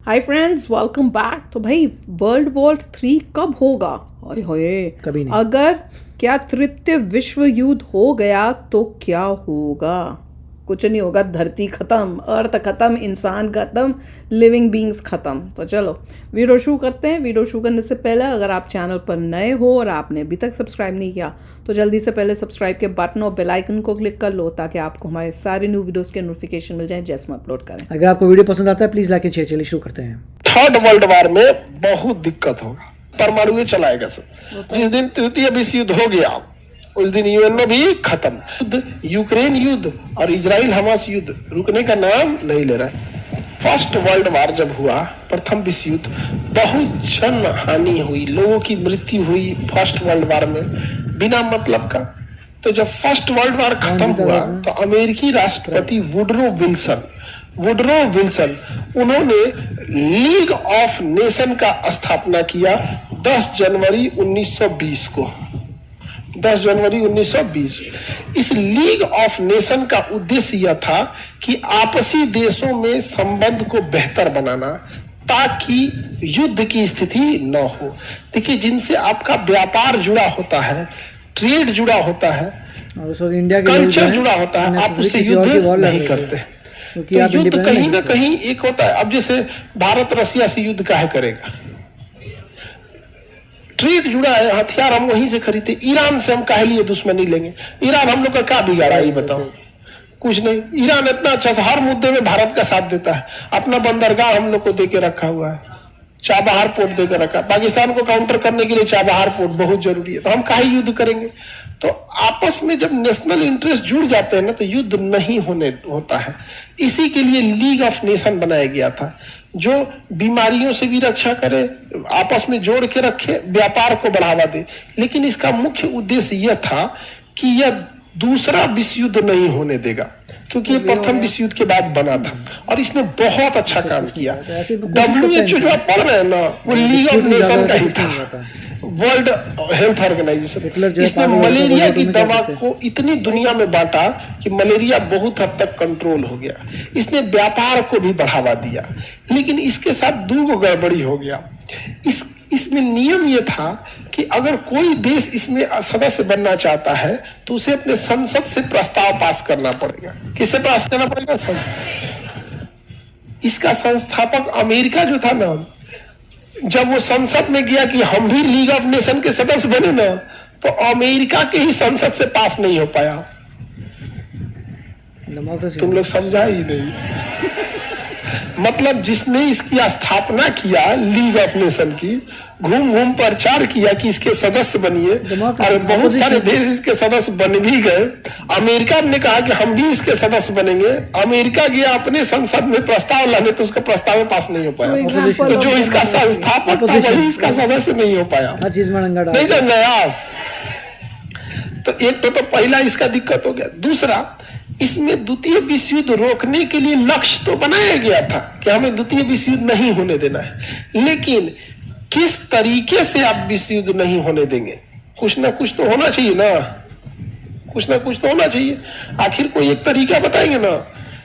Hi friends, welcome back. तो भाई world war 3 कब होगा? अरे होए कभी नहीं। अगर क्या तृतीय विश्व युद्ध हो गया तो क्या होगा? कुछ नहीं होगा। धरती खत्म, अर्थ खत्म, इंसान खत्म, लिविंग बींग्स खत्म। तो चलो वीडियो शुरू करते हैं। वीडियो शुरू करने से पहले अगर आप चैनल पर नए हो और आपने अभी तक सब्सक्राइब नहीं किया तो जल्दी से पहले सब्सक्राइब के बटन और बेल आइकन को क्लिक कर लो ताकि आपको हमारे सारे न्यू वीडियोस के नोटिफिकेशन मिल जाएं जैसे हम अपलोड करें। अगर आपको वीडियो पसंद आता है प्लीज लाइक एंड शेयर। चलिए शुरू करते हैं। थर्ड वर्ल्ड वार में बहुत दिक्कत होगा, परमाणु चलाएगा सब। जिस दिन तृतीय विश्व युद्ध हो गया उस दिन यूएनओ भी खत्म। युद्ध, यूक्रेन युद्ध और इजराइल हमास युद्ध रुकने का नाम नहीं ले रहा है। फर्स्ट वर्ल्ड वार जब हुआ, प्रथम विश्व युद्ध, बहुत जन हानि हुई, लोगों की मृत्यु हुई फर्स्ट वर्ल्ड वार में बिना मतलब का। तो जब फर्स्ट वर्ल्ड वार खत्म हुआ तो अमेरिकी राष्ट्रपति वुडरो विल्सन उन्होंने लीग ऑफ नेशन का स्थापना किया 10 जनवरी 1920 को। 10 जनवरी 1920। इस लीग ऑफ नेशन का उद्देश्य यह था कि आपसी देशों में संबंध को बेहतर बनाना ताकि युद्ध की स्थिति न हो। देखिए, जिनसे आपका व्यापार जुड़ा होता है, ट्रेड जुड़ा होता है, इंडिया के कल्चर जुड़ा होता है, आप उससे युद्ध नहीं करते। तो युद्ध कहीं ना कहीं एक होता है। अब जैसे भारत रसिया से युद्ध काहे करेगा? ट्रेड जुड़ा है, हथियार हम वहीं से खरीदते। ईरान से हम काहे लिए दुश्मनी लेंगे? ईरान हम लोग का क्या बिगाड़ा ये बताओ? कुछ नहीं। ईरान इतना अच्छा से हर मुद्दे में भारत का साथ देता है। अपना बंदरगाह हम लोग को देके रखा हुआ है, चाबहार पोर्ट देकर रखा। पाकिस्तान को काउंटर करने के लिए चाबहार पोर्ट बहुत जरूरी है। तो हम काहे युद्ध करेंगे? तो आपस में जब नेशनल इंटरेस्ट जुड़ जाते हैं ना तो युद्ध नहीं होता है। इसी के लिए लीग ऑफ नेशन बनाया गया था, जो बीमारियों से भी रक्षा करे, आपस में जोड़ के रखे, व्यापार को बढ़ावा दे। लेकिन इसका मुख्य उद्देश्य यह था कि यह दूसरा विश्व युद्ध नहीं होने देगा, क्योंकि ये प्रथम विश्व युद्ध के बाद बना था और इसने बहुत अच्छा काम किया। WHO जो आप पढ़ रहे हैं ना, वो लीग ऑफ नेशन का ही था, वर्ल्ड हेल्थ ऑर्गेनाइजेशन। इसने मलेरिया की दवा को इतनी दुनिया में बांटा कि मलेरिया बहुत हद तक कंट्रोल हो गया। इसने व्यापार को भी बढ़ावा दिया। लेकिन इसके साथ दो गड़बड़ी हो गया। इसमें नियम यह था कि अगर कोई देश इसमें सदस्य बनना चाहता है तो उसे अपने संसद से प्रस्ताव पास करना पड़ेगा। किससे पास करना पड़ेगा? इसका संस्थापक अमेरिका जो था ना, जब वो संसद में गया कि हम भी लीग ऑफ नेशन के सदस्य बने ना, तो अमेरिका के ही संसद से पास नहीं हो पाया। तुम लोग समझा ही नहीं। मतलब जिसने इसकी स्थापना किया लीग ऑफ नेशन की, घूम घूम प्रचार किया कि इसके सदस्य बनिए, और बहुत सारे देश इसके सदस्य बन भी गए। अमेरिका ने कहा कि हम भी इसके सदस्य बनेंगे। अमेरिका गया अपने संसद में प्रस्ताव लाने तो उसका प्रस्ताव पास नहीं हो पाया। तो जो इसका संस्थापक था वही इसका सदस्य नहीं हो पाया। नहीं समझ आप? तो एक तो पहला इसका दिक्कत हो गया। दूसरा, इसमें द्वितीय विश्व युद्ध रोकने के लिए लक्ष्य तो बनाया गया था कि हमें द्वितीय विश्व युद्ध नहीं होने देना है, लेकिन किस तरीके से आप विश्व युद्ध नहीं होने देंगे? कुछ ना कुछ तो होना चाहिए ना, कुछ ना कुछ तो होना चाहिए। आखिर कोई एक तरीका बताएंगे ना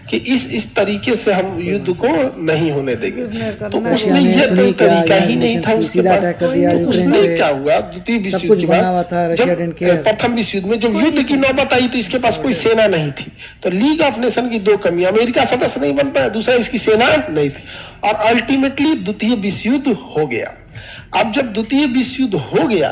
कि इस तरीके से हम युद्ध को नहीं होने देंगे। तो उसने ये तो तरीका ही नहीं था उसके पास। तो उसने क्या हुआ, द्वितीय विश्व युद्ध के बाद जब प्रथम विश्व युद्ध में जब युद्ध की नौबत आई तो इसके पास कोई सेना नहीं थी। तो लीग ऑफ नेशन की दो कमी, अमेरिका सदस्य नहीं बन पाया, दूसरा इसकी सेना नहीं थी, और अल्टीमेटली द्वितीय विश्व युद्ध हो गया। अब जब द्वितीय विश्व युद्ध हो गया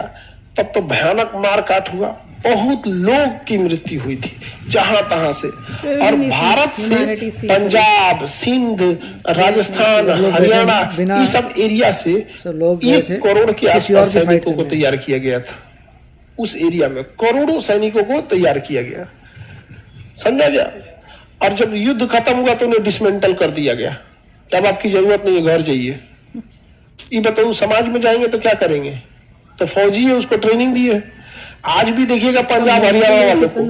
तब तो भयानक मारकाट हुआ, बहुत लोग की मृत्यु हुई थी जहां तहां से। और भारत से पंजाब, सिंध, राजस्थान, हरियाणा, ये सब एरिया से 1 करोड़ के आसपास सैनिकों को तैयार किया गया था। उस एरिया में करोड़ों सैनिकों को तैयार किया गया, समझा गया। और जब युद्ध खत्म हुआ तो उन्हें डिसमेंटल कर दिया गया। अब आपकी जरूरत नहीं है, घर जाइए। ये बताओ, समाज में जाएंगे तो क्या करेंगे? तो फौजी है, उसको ट्रेनिंग दी है। आज भी देखिएगा पंजाब हरियाणा वालों को,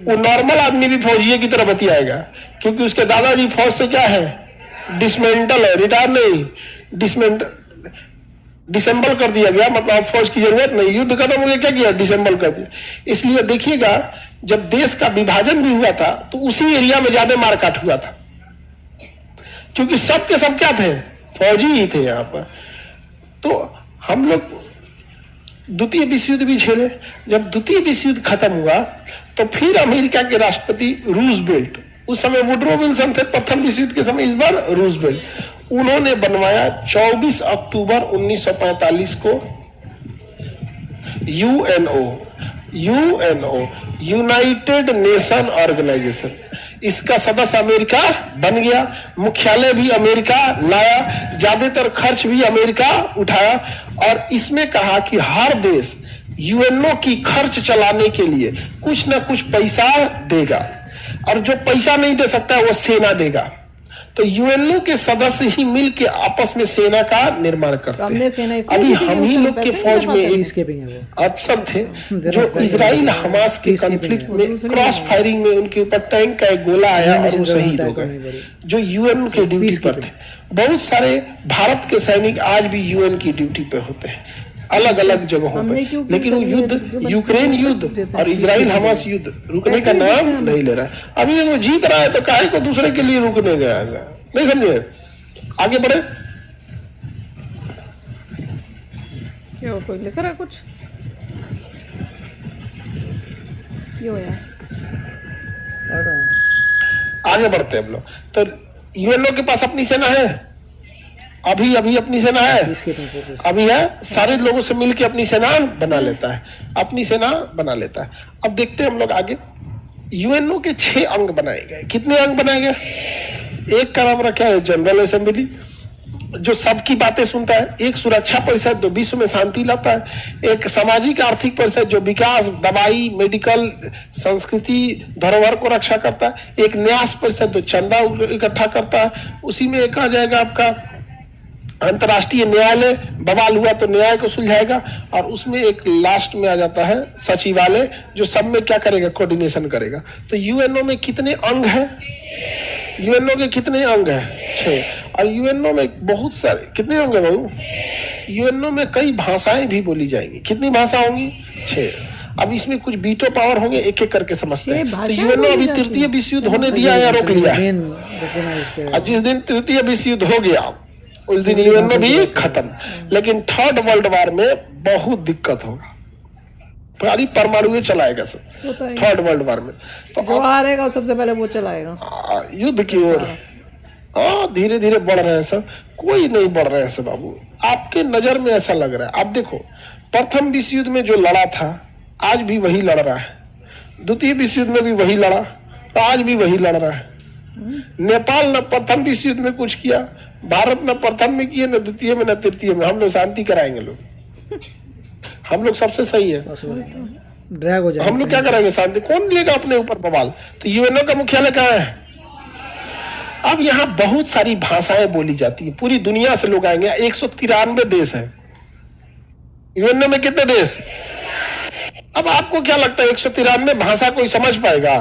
वो नॉर्मल आदमी भी फौजी की तरह बतियाएगा, क्योंकि उसके दादाजी फौज से क्या है, डिसमेंटल है, रिटायर नहीं, डिसेंबल कर दिया गया। मतलब फौज की जरूरत नहीं, युद्ध खत्म हो गया, क्या किया, डिसेंबल कर दिया। इसलिए देखिएगा जब देश का विभाजन भी हुआ था तो उसी एरिया में ज्यादा मारकाट हुआ था, क्योंकि सब के सब क्या थे, फौजी ही थे यहाँ पर। तो हम लोग द्वितीय विश्व युद्ध भी झेले। जब द्वितीय विश्व युद्ध खत्म हुआ तो फिर अमेरिका के राष्ट्रपति रूजवेल्ट, उस समय वुडरो विल्सन थे प्रथम विश्व युद्ध के समय, इस बार रूजवेल्ट, उन्होंने बनवाया 24 अक्टूबर 1945 को यूएनओ, यूनाइटेड नेशन ऑर्गेनाइजेशन। इसका सदस्य अमेरिका बन गया, मुख्यालय भी अमेरिका लाया, ज्यादातर खर्च भी अमेरिका उठाया, और इसमें कहा कि हर देश यूएनओ की खर्च चलाने के लिए कुछ ना कुछ पैसा देगा, और जो पैसा नहीं दे सकता वो सेना देगा। तो यूएनओ के सदस्य ही मिल के आपस में सेना का निर्माण करते हैं। अभी हम ही लोग के फौज में एक अफसर थे जो इजराइल हमास के कॉन्फ्लिक्ट में क्रॉस फायरिंग में उनके ऊपर टैंक का एक गोला आया और वो शहीद हो गए, जो यूएन के ड्यूटी पर थे। बहुत सारे भारत के सैनिक आज भी यूएन की ड्यूटी पे होते हैं अलग अलग जगहों पे, लेकिन वो युद्ध, यूक्रेन युद्ध और इजराइल हमास युद्ध रुकने का नाम नहीं ले रहा है। अभी वो जीत रहा है तो काहे को दूसरे के लिए रुकने गया, नहीं समझे? आगे बढ़े। क्यों, कोई लिख रहा है कुछ? क्यों यार? आगे बढ़ते हैं हम लोग। तो यूएनओ के पास अपनी सेना है, अभी अपनी सेना है, अभी है, सारे लोगों से मिलकर अपनी सेना बना लेता है, अपनी सेना बना लेता है। अब देखते हैं हम लोग आगे। यूएनओ के 6 अंग बनाए गए। कितने अंग बनाए गए? एक का नाम रखा है जनरल असेंबली, जो सबकी बातें सुनता है। एक सुरक्षा परिषद जो विश्व में शांति लाता है। एक सामाजिक आर्थिक परिषद जो विकास, दवाई, मेडिकल, संस्कृति, धरोहर को रक्षा करता है। एक न्यास परिषद जो चंदा इकट्ठा करता है। उसी में एक आ जाएगा आपका अंतर्राष्ट्रीय न्यायालय, बवाल हुआ तो न्याय को सुलझाएगा। और उसमें एक लास्ट में आ जाता है सचिवालय, जो सब में क्या करेगा, कोऑर्डिनेशन करेगा। तो यूएनओ में कितने अंग हैं? यूएनओ के कितने अंग हैं? 6। और यूएनओ में बहुत सारे, कितने अंग है बाबू? यूएनओ में कई भाषाएं भी बोली जाएंगी। कितनी भाषा होंगी? 6। अब इसमें कुछ वीटो पावर होंगे, एक एक करके समझते हैं। तो यूएनओ अभी तृतीय विश्व युद्ध होने दिया या रोक लिया? और जिस दिन तृतीय विश्व युद्ध हो गया उस दिन यूएनओ भी खत्म। लेकिन थर्ड वर्ल्ड वॉर में बहुत दिक्कत होगा, सारी परमाणु चलाएगा सब थर्ड वर्ल्ड वॉर में। तो जो हारेगा सबसे पहले वो चलाएगा युद्ध की ओर। धीरे धीरे बढ़ रहे हैं सब, कोई नहीं बढ़ रहे हैं सब बाबू, आपके नजर में ऐसा लग रहा है। आप देखो, प्रथम विश्व युद्ध में जो लड़ा था आज भी वही लड़ रहा है, द्वितीय विश्व युद्ध में भी वही लड़ा और आज भी वही लड़ रहा है। नेपाल न प्रथम विश्व युद्ध में कुछ किया, भारत न प्रथम में किए, न द्वितीय में, न तृतीय में। हम लोग शांति कराएंगे, लोग हम लोग सबसे सही है, ड्रैग हो जाएगा। हम लोग क्या करेंगे? शांति। कौन लेगा अपने ऊपर बवाल? तो यूएनओ का मुख्यालय कहाँ है? अब यहाँ बहुत सारी भाषाएं बोली जाती है, पूरी दुनिया से लोग आएंगे। 193 देश है यूएनओ में। कितने देश? अब आपको क्या लगता है 193 भाषा कोई समझ पाएगा?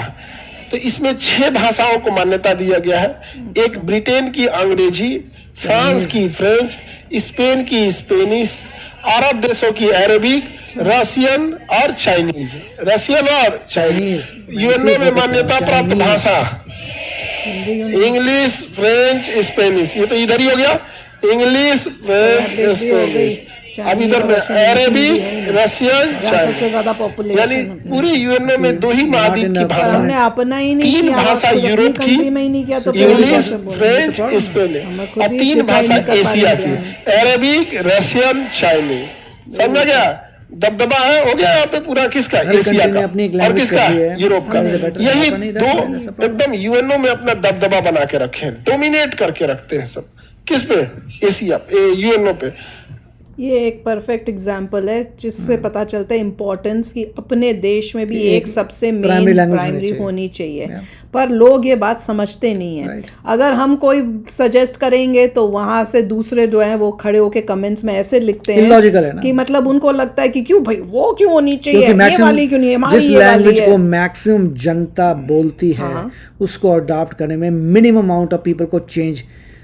तो इसमें 6 भाषाओं को मान्यता दिया गया है। एक ब्रिटेन की अंग्रेजी, फ्रांस की फ्रेंच, स्पेन की स्पेनिश, अरब देशों की अरबिक, रशियन और चाइनीज। रशियन और चाइनीज यूएनओ में मान्यता प्राप्त भाषा। इंग्लिश, फ्रेंच, स्पेनिश, ये तो इधर ही हो गया, इंग्लिश, फ्रेंच, स्पेनिश। अब इधर में अरेबिक, रशियन, सबसे ज्यादा पॉपुलेशन, यानी पूरे यूएनओ में 2 ही महाद्वीप की भाषा है। अपना ही नहीं 3 भाषा यूरोप की, इंग्लिश, फ्रेंच, स्पेनिश, और 3 भाषा एशिया की, अरेबिक, रशियन, चाइनीज। समझ गया? दबदबा है, हो गया यहाँ पे पूरा किसका? एशिया का और किसका? यूरोप का। यही 2 एकदम यूएनओ में अपना दबदबा बना के रखे हैं, डोमिनेट करके रखते हैं सब। किस पे? एशिया, यूएनओ पे। ये एक परफेक्ट एग्जाम्पल है जिससे पता चलता है इम्पोर्टेंस की अपने देश में भी एक सबसे मेन प्राइमरी होनी चाहिए। पर लोग ये बात समझते नहीं है। अगर हम कोई सजेस्ट करेंगे तो वहां से दूसरे जो हैं वो खड़े होके कमेंट्स में ऐसे लिखते हैं इलॉजिकल है ना, कि मतलब उनको लगता है कि क्यों भाई वो क्यों होनी चाहिए, ये वाली क्यों नहीं है, हमारी जिस ये वाली लैंग्वेज है। को मैक्सिमम जनता बोलती है उसको अडॉप्ट करने में मिनिमम अमाउंट ऑफ पीपल को चेंज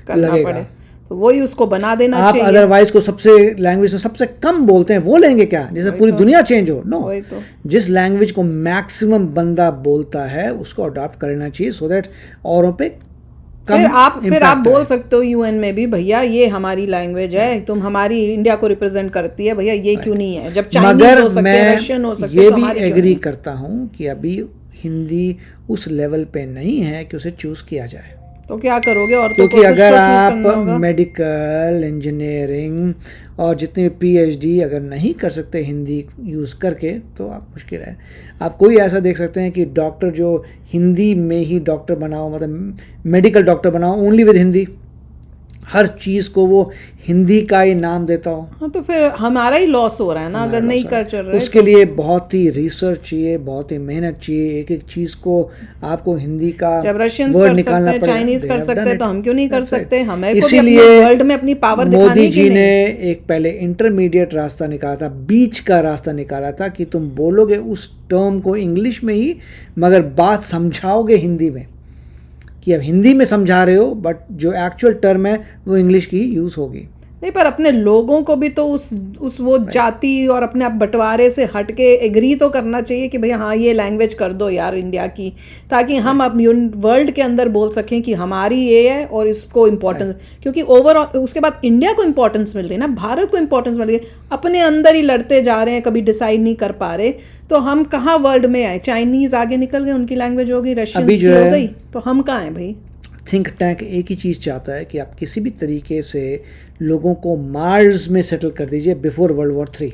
लगेगा। तो वही उसको बना देना आप चाहिए। अदरवाइज को सबसे लैंग्वेज को सबसे कम बोलते हैं, वो लेंगे क्या जिससे पूरी दुनिया चेंज हो? नो। जिस लैंग्वेज को मैक्सिमम बंदा बोलता है उसको अडॉप्ट करना चाहिए, सो दैट औरों पे फिर आप impact बोल है। सकते हो यूएन में भी, भैया ये हमारी लैंग्वेज है, तुम हमारी इंडिया को रिप्रेजेंट करती है, भैया ये क्यों नहीं है? जब चाइनीज मगर हो सकते हैं, मैं रशियन हो सकते ये हैं, तो भी हमारी क्यों एग्री नहीं? करता हूँ कि अभी हिंदी उस लेवल पे नहीं है कि उसे चूज किया जाए, तो क्या करोगे? और क्योंकि कुछ अगर तो चूज आप करना होगा। मेडिकल, इंजीनियरिंग और जितने पीएचडी अगर नहीं कर सकते हिंदी यूज़ करके, तो आप मुश्किल है। आप कोई ऐसा देख सकते हैं कि डॉक्टर जो हिंदी में ही डॉक्टर बनाओ, मतलब मेडिकल डॉक्टर बनाओ ओनली विद हिंदी, हर चीज़ को वो हिंदी का ही नाम देता हो। हाँ, तो फिर हमारा ही लॉस हो रहा है ना, अगर नहीं कर चल रहे। उसके लिए बहुत ही रिसर्च चाहिए, बहुत ही मेहनत चाहिए, एक एक चीज़ को आपको हिंदी का जब रशियंस वर्ड कर निकालना सकते हैं, पड़ेगा। चाइनीज कर सकते हैं, तो हम क्यों नहीं कर सकते? हमें को भी इसीलिए अपने वर्ल्ड में अपनी पावर दिखानी मोदी है जी कि ने नहीं? एक पहले इंटरमीडिएट रास्ता निकाला था, बीच का रास्ता निकाला था कि तुम बोलोगे उस टर्म को इंग्लिश में ही, मगर बात समझाओगे हिंदी में, कि अब हिंदी में समझा रहे हो बट जो एक्चुअल टर्म है वो इंग्लिश की ही यूज़ होगी। नहीं, पर अपने लोगों को भी तो उस वो जाति और अपने आप बंटवारे से हट के एग्री तो करना चाहिए कि भैया हाँ, ये लैंग्वेज कर दो यार इंडिया की, ताकि हम अपनी वर्ल्ड के अंदर बोल सकें कि हमारी ये है और इसको इम्पोर्टेंस, क्योंकि ओवरऑल उसके बाद इंडिया को इम्पोर्टेंस मिल रही है ना, भारत को इम्पोर्टेंस मिल रही है। अपने अंदर ही लड़ते जा रहे हैं, कभी डिसाइड नहीं कर पा रहे, तो हम कहाँ वर्ल्ड में आए? चाइनीज आगे निकल गए, उनकी लैंग्वेज हो गई, रशियन अभी जो हो है गई, तो हम कहाँ हैं भाई? थिंक टैंक एक ही चीज़ चाहता है कि आप किसी भी तरीके से लोगों को मार्स में सेटल कर दीजिए बिफोर World War III,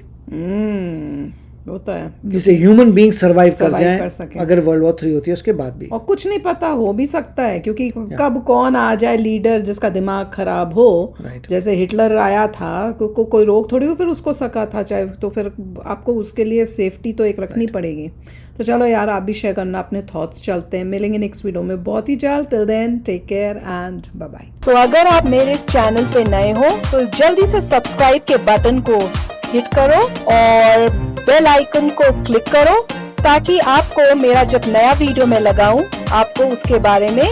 होता है, जिसे ह्यूमन बींग सर्वाइव कर survive जाए कर सकें। अगर World War III होती है उसके बाद भी। और कुछ नहीं पता, हो भी सकता है, क्योंकि कब कौन आ जाए लीडर जिसका दिमाग खराब हो। Right. जैसे हिटलर आया था, कोई रोक थोड़ी हो फिर उसको सका था, चाहे तो फिर आपको उसके लिए सेफ्टी तो एक रखनी पड़ेगी। तो चलो यार, आप भी शेयर करना अपने थॉट्स। चलते हैं, मिलेंगे नेक्स्ट वीडियो में बहुत ही जल्द। Till then take care and bye bye. तो अगर आप मेरे इस चैनल पे नए हो तो जल्दी से सब्सक्राइब के बटन को हिट करो और बेल आइकन को क्लिक करो, ताकि आपको मेरा जब नया वीडियो मैं लगाऊं आपको उसके बारे में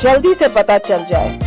जल्दी से पता चल जाए।